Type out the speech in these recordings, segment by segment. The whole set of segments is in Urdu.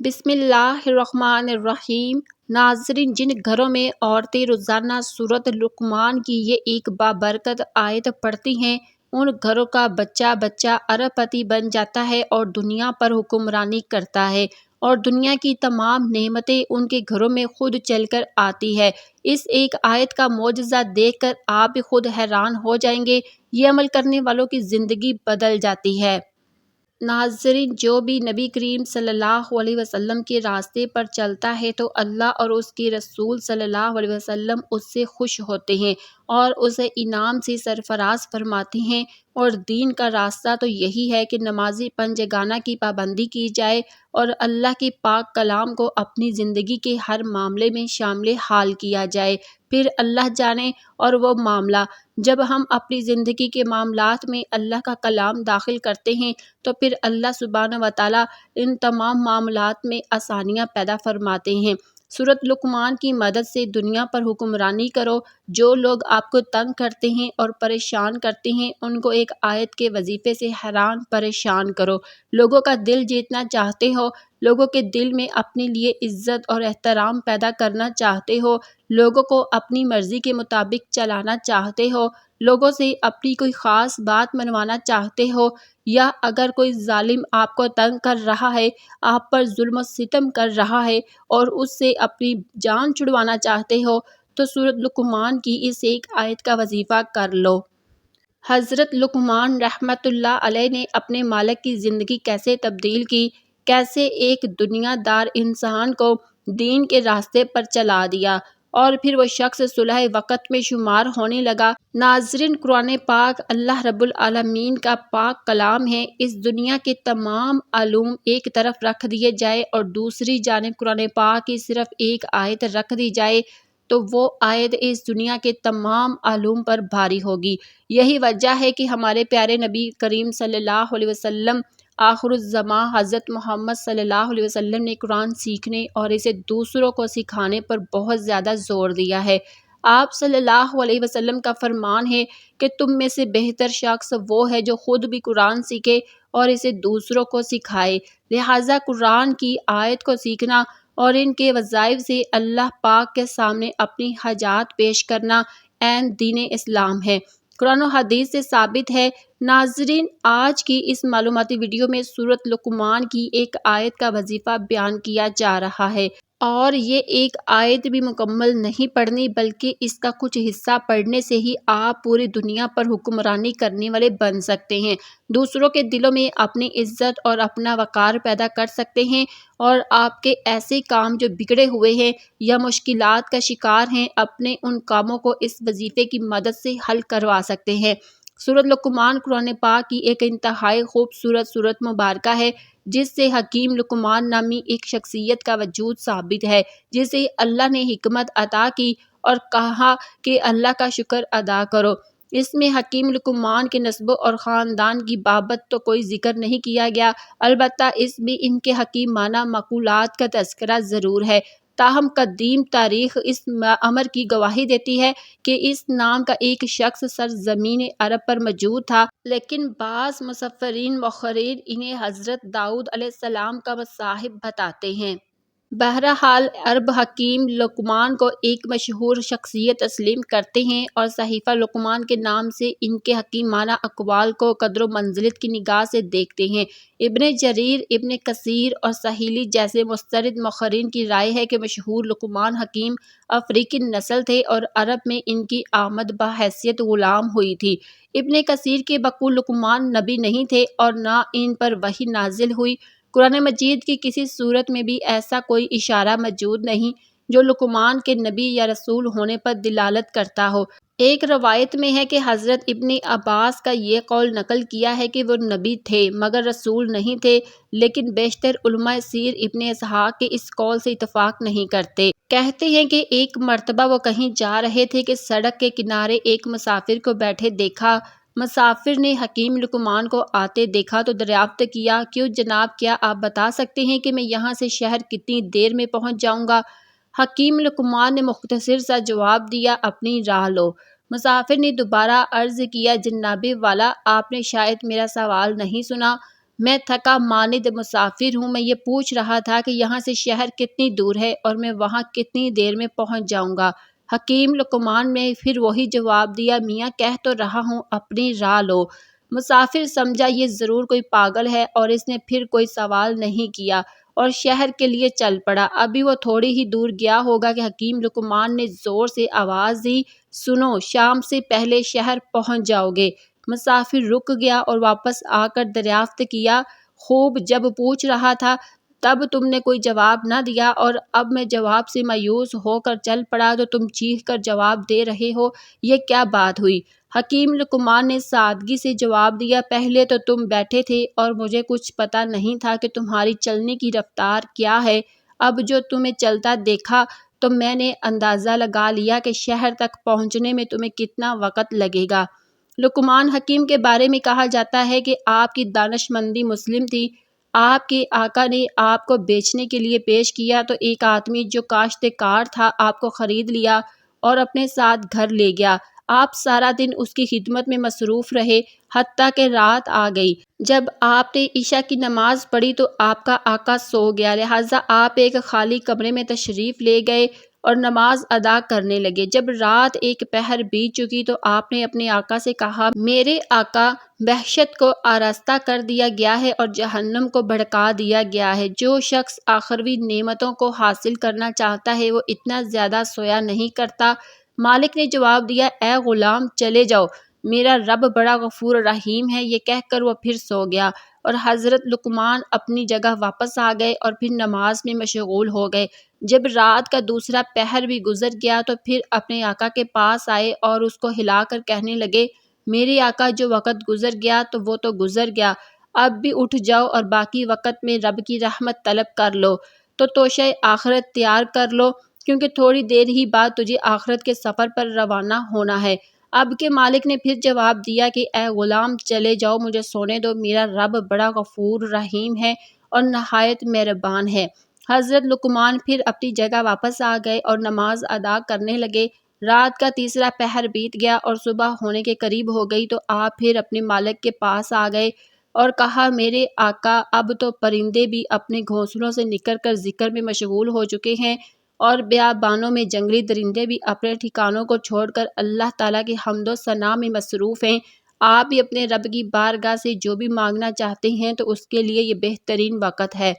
بسم اللہ الرحمن الرحیم۔ ناظرین، جن گھروں میں عورتیں روزانہ سورۃ لقمان کی یہ ایک بابرکت آیت پڑھتی ہیں، ان گھروں کا بچہ بچہ ارب پتی بن جاتا ہے اور دنیا پر حکمرانی کرتا ہے، اور دنیا کی تمام نعمتیں ان کے گھروں میں خود چل کر آتی ہے۔ اس ایک آیت کا معجزہ دیکھ کر آپ بھی خود حیران ہو جائیں گے۔ یہ عمل کرنے والوں کی زندگی بدل جاتی ہے۔ ناظرین، جو بھی نبی کریم صلی اللہ علیہ وسلم کے راستے پر چلتا ہے تو اللہ اور اس کے رسول صلی اللہ علیہ وسلم اس سے خوش ہوتے ہیں اور اسے انعام سے سرفراز فرماتے ہیں، اور دین کا راستہ تو یہی ہے کہ نمازی پنجگانہ کی پابندی کی جائے اور اللہ کے پاک کلام کو اپنی زندگی کے ہر معاملے میں شامل حال کیا جائے۔ پھر اللہ جانے اور وہ معاملہ جب ہم اپنی زندگی کے معاملات میں اللہ کا کلام داخل کرتے ہیں تو پھر اللہ سبحانہ و تعالیٰ ان تمام معاملات میں آسانیاں پیدا فرماتے ہیں۔ سورۃ لقمان کی مدد سے دنیا پر حکمرانی کرو۔ جو لوگ آپ کو تنگ کرتے ہیں اور پریشان کرتے ہیں، ان کو ایک آیت کے وظیفے سے حیران پریشان کرو۔ لوگوں کا دل جیتنا چاہتے ہو، لوگوں کے دل میں اپنے لیے عزت اور احترام پیدا کرنا چاہتے ہو، لوگوں کو اپنی مرضی کے مطابق چلانا چاہتے ہو، لوگوں سے اپنی کوئی خاص بات منوانا چاہتے ہو، یا اگر کوئی ظالم آپ کو تنگ کر رہا ہے، آپ پر ظلم و ستم کر رہا ہے اور اس سے اپنی جان چھڑوانا چاہتے ہو، تو سورۃ لقمان کی اس ایک آیت کا وظیفہ کر لو۔ حضرت لقمان رحمۃ اللہ علیہ نے اپنے مالک کی زندگی کیسے تبدیل کی، کیسے ایک دنیا دار انسان کو دین کے راستے پر چلا دیا اور پھر وہ شخص صلح وقت میں شمار ہونے لگا۔ ناظرین، قرآن پاک اللہ رب العالمین کا پاک کلام ہے۔ اس دنیا کے تمام علوم ایک طرف رکھ دیے جائے اور دوسری جانب قرآن پاک کی صرف ایک آیت رکھ دی جائے تو وہ آیت اس دنیا کے تمام علوم پر بھاری ہوگی۔ یہی وجہ ہے کہ ہمارے پیارے نبی کریم صلی اللہ علیہ وسلم آخر الزماں حضرت محمد صلی اللہ علیہ وسلم نے قرآن سیکھنے اور اسے دوسروں کو سکھانے پر بہت زیادہ زور دیا ہے۔ آپ صلی اللہ علیہ وسلم کا فرمان ہے کہ تم میں سے بہتر شخص وہ ہے جو خود بھی قرآن سیکھے اور اسے دوسروں کو سکھائے۔ لہٰذا قرآن کی آیت کو سیکھنا اور ان کے وظائف سے اللہ پاک کے سامنے اپنی حاجات پیش کرنا عین دین اسلام ہے، قرآن و حدیث سے ثابت ہے۔ ناظرین، آج کی اس معلوماتی ویڈیو میں سورۃ لقمان کی ایک آیت کا وظیفہ بیان کیا جا رہا ہے، اور یہ ایک آیت بھی مکمل نہیں پڑھنی بلکہ اس کا کچھ حصہ پڑھنے سے ہی آپ پوری دنیا پر حکمرانی کرنے والے بن سکتے ہیں، دوسروں کے دلوں میں اپنی عزت اور اپنا وقار پیدا کر سکتے ہیں، اور آپ کے ایسے کام جو بگڑے ہوئے ہیں یا مشکلات کا شکار ہیں، اپنے ان کاموں کو اس وظیفے کی مدد سے حل کروا سکتے ہیں۔ سورۃ لقمان قرآن پاک کی ایک انتہائی خوبصورت سورت مبارکہ ہے جس سے حکیم لقمان نامی ایک شخصیت کا وجود ثابت ہے، جسے اللہ نے حکمت عطا کی اور کہا کہ اللہ کا شکر ادا کرو۔ اس میں حکیم لقمان کے نسب اور خاندان کی بابت تو کوئی ذکر نہیں کیا گیا، البتہ اس میں ان کے حکیمانہ مقولات کا تذکرہ ضرور ہے۔ تاہم قدیم تاریخ اس امر کی گواہی دیتی ہے کہ اس نام کا ایک شخص سرزمین عرب پر موجود تھا، لیکن بعض مصورین مؤرخین انہیں حضرت داؤد علیہ السلام کا مصاحب بتاتے ہیں۔ بہرحال عرب حکیم لقمان کو ایک مشہور شخصیت تسلیم کرتے ہیں اور صحیفہ لقمان کے نام سے ان کے حکیمانہ اقوال کو قدر و منزلت کی نگاہ سے دیکھتے ہیں۔ ابن جریر، ابن کثیر اور سہیلی جیسے مستند مؤرخین کی رائے ہے کہ مشہور لقمان حکیم افریقی نسل تھے اور عرب میں ان کی آمد بحیثیت غلام ہوئی تھی۔ ابن کثیر کے بقول لقمان نبی نہیں تھے اور نہ ان پر وحی نازل ہوئی۔ قرآن مجید کی کسی سورت میں بھی ایسا کوئی اشارہ موجود نہیں جو لقمان کے نبی یا رسول ہونے پر دلالت کرتا ہو۔ ایک روایت میں ہے کہ حضرت ابن عباس کا یہ قول نقل کیا ہے کہ وہ نبی تھے مگر رسول نہیں تھے، لیکن بیشتر علماء سیر ابن اسحاق کے اس قول سے اتفاق نہیں کرتے۔ کہتے ہیں کہ ایک مرتبہ وہ کہیں جا رہے تھے کہ سڑک کے کنارے ایک مسافر کو بیٹھے دیکھا۔ مسافر نے حکیم لقمان کو آتے دیکھا تو دریافت کیا، کیوں جناب، کیا آپ بتا سکتے ہیں کہ میں یہاں سے شہر کتنی دیر میں پہنچ جاؤں گا؟ حکیم لقمان نے مختصر سا جواب دیا، اپنی راہ لو۔ مسافر نے دوبارہ عرض کیا، جناب والا، آپ نے شاید میرا سوال نہیں سنا۔ میں تھکا ماند مسافر ہوں، میں یہ پوچھ رہا تھا کہ یہاں سے شہر کتنی دور ہے اور میں وہاں کتنی دیر میں پہنچ جاؤں گا۔ حکیم لقمان نے پھر وہی جواب دیا، میاں کہہ تو رہا ہوں اپنی راہ لو۔ مسافر سمجھا یہ ضرور کوئی پاگل ہے اور اس نے پھر کوئی سوال نہیں کیا اور شہر کے لیے چل پڑا۔ ابھی وہ تھوڑی ہی دور گیا ہوگا کہ حکیم لقمان نے زور سے آواز دی، سنو، شام سے پہلے شہر پہنچ جاؤ گے۔ مسافر رک گیا اور واپس آ کر دریافت کیا، خوب، جب پوچھ رہا تھا تب تم نے کوئی جواب نہ دیا اور اب میں جواب سے مایوس ہو کر چل پڑا تو تم چیخ کر جواب دے رہے ہو، یہ کیا بات ہوئی؟ حکیم لقمان نے سادگی سے جواب دیا، پہلے تو تم بیٹھے تھے اور مجھے کچھ پتہ نہیں تھا کہ تمہاری چلنے کی رفتار کیا ہے، اب جو تمہیں چلتا دیکھا تو میں نے اندازہ لگا لیا کہ شہر تک پہنچنے میں تمہیں کتنا وقت لگے گا۔ لقمان حکیم کے بارے میں کہا جاتا ہے کہ آپ کی دانش مندی مسلم تھی۔ آپ کے آقا نے آپ کو بیچنے کے لیے پیش کیا تو ایک آدمی جو کاشتکار تھا آپ کو خرید لیا اور اپنے ساتھ گھر لے گیا۔ آپ سارا دن اس کی خدمت میں مصروف رہے حتیٰ کہ رات آ گئی۔ جب آپ نے عشاء کی نماز پڑھی تو آپ کا آقا سو گیا، لہٰذا آپ ایک خالی کمرے میں تشریف لے گئے اور نماز ادا کرنے لگے۔ جب رات ایک پہر بیت چکی تو آپ نے اپنے آقا سے کہا، میرے آقا، وحشت کو آراستہ کر دیا گیا ہے اور جہنم کو بھڑکا دیا گیا ہے۔ جو شخص آخروی نعمتوں کو حاصل کرنا چاہتا ہے وہ اتنا زیادہ سویا نہیں کرتا۔ مالک نے جواب دیا، اے غلام، چلے جاؤ، میرا رب بڑا غفور رحیم ہے۔ یہ کہہ کر وہ پھر سو گیا اور حضرت لقمان اپنی جگہ واپس آ گئے اور پھر نماز میں مشغول ہو گئے۔ جب رات کا دوسرا پہر بھی گزر گیا تو پھر اپنے آقا کے پاس آئے اور اس کو ہلا کر کہنے لگے، میرے آقا، جو وقت گزر گیا وہ تو گزر گیا، اب بھی اٹھ جاؤ اور باقی وقت میں رب کی رحمت طلب کر لو، تو توشہ آخرت تیار کر لو، کیونکہ تھوڑی دیر ہی بعد تجھے آخرت کے سفر پر روانہ ہونا ہے۔ اب کے مالک نے پھر جواب دیا کہ اے غلام، چلے جاؤ، مجھے سونے دو، میرا رب بڑا غفور رحیم ہے اور نہایت مہربان ہے۔ حضرت لقمان پھر اپنی جگہ واپس آ گئے اور نماز ادا کرنے لگے۔ رات کا تیسرا پہر بیت گیا اور صبح ہونے کے قریب ہو گئی تو آپ پھر اپنے مالک کے پاس آ گئے اور کہا، میرے آقا، اب تو پرندے بھی اپنے گھونسلوں سے نکل کر ذکر میں مشغول ہو چکے ہیں اور بیابانوں میں جنگلی درندے بھی اپنے ٹھکانوں کو چھوڑ کر اللہ تعالیٰ کی حمد و ثنا میں مصروف ہیں۔ آپ بھی اپنے رب کی بارگاہ سے جو بھی مانگنا چاہتے ہیں تو اس کے لیے یہ بہترین وقت ہے۔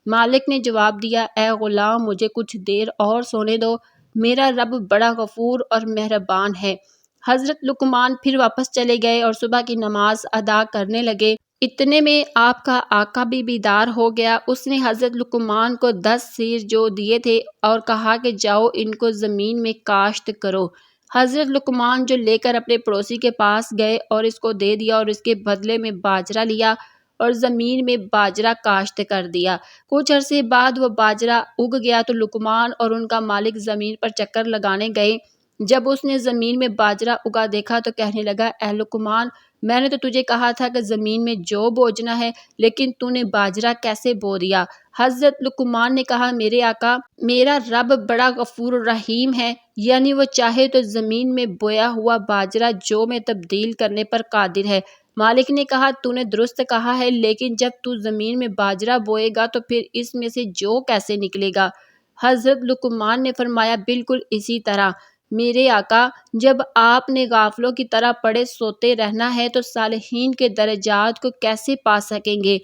مالک نے جواب دیا، اے غلام، مجھے کچھ دیر اور سونے دو، میرا رب بڑا غفور اور مہربان ہے۔ حضرت لقمان پھر واپس چلے گئے اور صبح کی نماز ادا کرنے لگے۔ اتنے میں آپ کا آقا بھی بیدار ہو گیا۔ اس نے حضرت لقمان کو 10 سیر جو دیے تھے اور کہا کہ جاؤ ان کو زمین میں کاشت کرو۔ حضرت لقمان جو لے کر اپنے پڑوسی کے پاس گئے اور اس کو دے دیا اور اس کے بدلے میں باجرہ لیا اور زمین میں باجرہ کاشت کر دیا۔ کچھ عرصے بعد وہ باجرہ اگ گیا تو لقمان اور ان کا مالک زمین پر چکر لگانے گئے۔ جب اس نے زمین میں باجرہ اگا دیکھا تو کہنے لگا، اے لقمان، میں نے تو تجھے کہا تھا کہ زمین میں جو بوجنا ہے، لیکن تو نے باجرہ کیسے بو دیا؟ حضرت لقمان نے کہا، میرے آقا، میرا رب بڑا غفور رحیم ہے، یعنی وہ چاہے تو زمین میں بویا ہوا باجرہ جو میں تبدیل کرنے پر قادر ہے۔ مالک نے کہا، تو نے درست کہا ہے، لیکن جب تو زمین میں باجرہ بوئے گا تو پھر اس میں سے جو کیسے نکلے گا؟ حضرت لقمان نے فرمایا، بالکل اسی طرح میرے آقا، جب آپ نے غافلوں کی طرح پڑے سوتے رہنا ہے تو صالحین کے درجات کو کیسے پا سکیں گے؟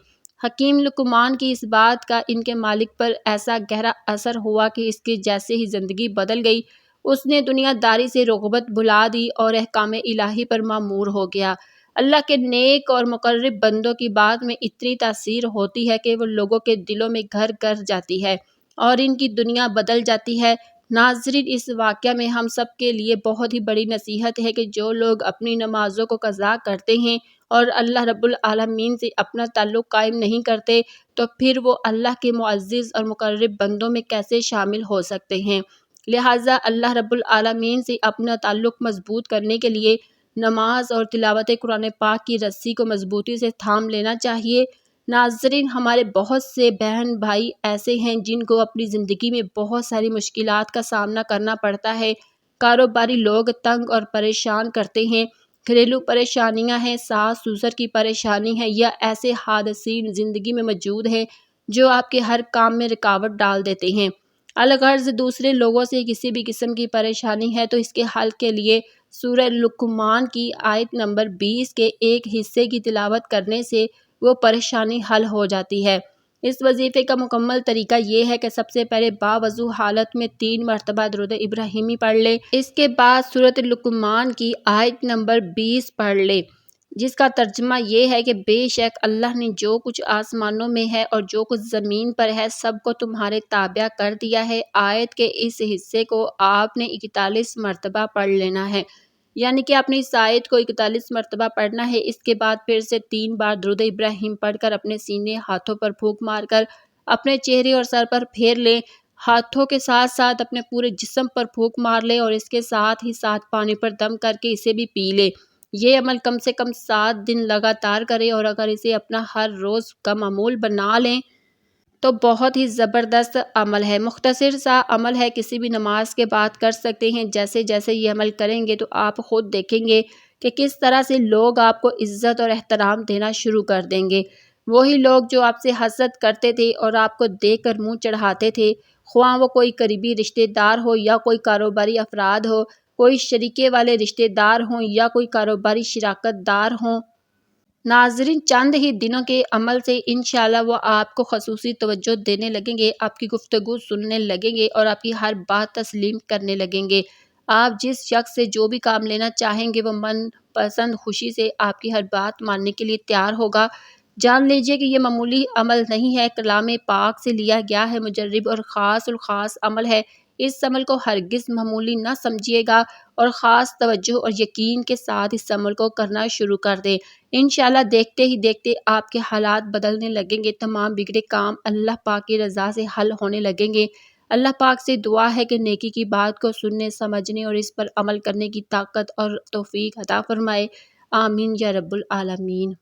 حکیم لقمان کی اس بات کا ان کے مالک پر ایسا گہرا اثر ہوا کہ اس کے جیسے ہی زندگی بدل گئی۔ اس نے دنیا داری سے رغبت بھلا دی اور احکام الہی پر مامور ہو گیا۔ اللہ کے نیک اور مقرب بندوں کی بات میں اتنی تاثیر ہوتی ہے کہ وہ لوگوں کے دلوں میں گھر کر جاتی ہے اور ان کی دنیا بدل جاتی ہے۔ ناظرین، اس واقعہ میں ہم سب کے لیے بہت ہی بڑی نصیحت ہے کہ جو لوگ اپنی نمازوں کو قضا کرتے ہیں اور اللہ رب العالمین سے اپنا تعلق قائم نہیں کرتے تو پھر وہ اللہ کے معزز اور مقرب بندوں میں کیسے شامل ہو سکتے ہیں؟ لہٰذا اللہ رب العالمین سے اپنا تعلق مضبوط کرنے کے لیے نماز اور تلاوت قرآن پاک کی رسی کو مضبوطی سے تھام لینا چاہیے۔ ناظرین، ہمارے بہت سے بہن بھائی ایسے ہیں جن کو اپنی زندگی میں بہت ساری مشکلات کا سامنا کرنا پڑتا ہے۔ کاروباری لوگ تنگ اور پریشان کرتے ہیں، گھریلو پریشانیاں ہیں، ساس سسر کی پریشانی ہے یا ایسے حادثین زندگی میں موجود ہیں جو آپ کے ہر کام میں رکاوٹ ڈال دیتے ہیں، الغرض دوسرے لوگوں سے کسی بھی قسم کی پریشانی ہے تو اس کے حل کے لیے سورہ لقمان کی آیت نمبر 20 کے ایک حصے کی تلاوت کرنے سے وہ پریشانی حل ہو جاتی ہے۔ اس وظیفے کا مکمل طریقہ یہ ہے کہ سب سے پہلے باوضو حالت میں 3 مرتبہ درود ابراہیمی پڑھ لے، اس کے بعد سورۃ لقمان کی آیت نمبر 20 پڑھ لے، جس کا ترجمہ یہ ہے کہ بے شک اللہ نے جو کچھ آسمانوں میں ہے اور جو کچھ زمین پر ہے سب کو تمہارے تابع کر دیا ہے۔ آیت کے اس حصے کو آپ نے 41 مرتبہ پڑھ لینا ہے، یعنی کہ آپ نے اس آیت کو 41 مرتبہ پڑھنا ہے۔ اس کے بعد پھر سے 3 بار درود ابراہیم پڑھ کر اپنے سینے ہاتھوں پر پھونک مار کر اپنے چہرے اور سر پر پھیر لیں، ہاتھوں کے ساتھ ساتھ اپنے پورے جسم پر پھونک مار لے اور اس کے ساتھ ہی ساتھ پانی پر دم کر کے اسے بھی پی لے۔ یہ عمل کم سے کم 7 دن لگاتار کرے اور اگر اسے اپنا ہر روز کا معمول بنا لیں تو بہت ہی زبردست عمل ہے، مختصر سا عمل ہے، کسی بھی نماز کے بعد کر سکتے ہیں۔ جیسے جیسے یہ عمل کریں گے تو آپ خود دیکھیں گے کہ کس طرح سے لوگ آپ کو عزت اور احترام دینا شروع کر دیں گے۔ وہی لوگ جو آپ سے حسد کرتے تھے اور آپ کو دیکھ کر منہ چڑھاتے تھے، خواہ وہ کوئی قریبی رشتہ دار ہو یا کوئی کاروباری افراد ہو، کوئی شریکے والے رشتہ دار ہوں یا کوئی کاروباری شراکت دار ہوں، ناظرین چند ہی دنوں کے عمل سے انشاءاللہ وہ آپ کو خصوصی توجہ دینے لگیں گے، آپ کی گفتگو سننے لگیں گے اور آپ کی ہر بات تسلیم کرنے لگیں گے۔ آپ جس شخص سے جو بھی کام لینا چاہیں گے وہ من پسند خوشی سے آپ کی ہر بات ماننے کے لیے تیار ہوگا۔ جان لیجئے کہ یہ معمولی عمل نہیں ہے، کلام پاک سے لیا گیا ہے، مجرب اور خاص الخاص عمل ہے۔ اس عمل کو ہرگز معمولی نہ سمجھیے گا اور خاص توجہ اور یقین کے ساتھ اس عمل کو کرنا شروع کر دیں۔ انشاءاللہ دیکھتے ہی دیکھتے آپ کے حالات بدلنے لگیں گے، تمام بگڑے کام اللہ پاک کی رضا سے حل ہونے لگیں گے۔ اللہ پاک سے دعا ہے کہ نیکی کی بات کو سننے، سمجھنے اور اس پر عمل کرنے کی طاقت اور توفیق عطا فرمائے۔ آمین یا رب العالمین۔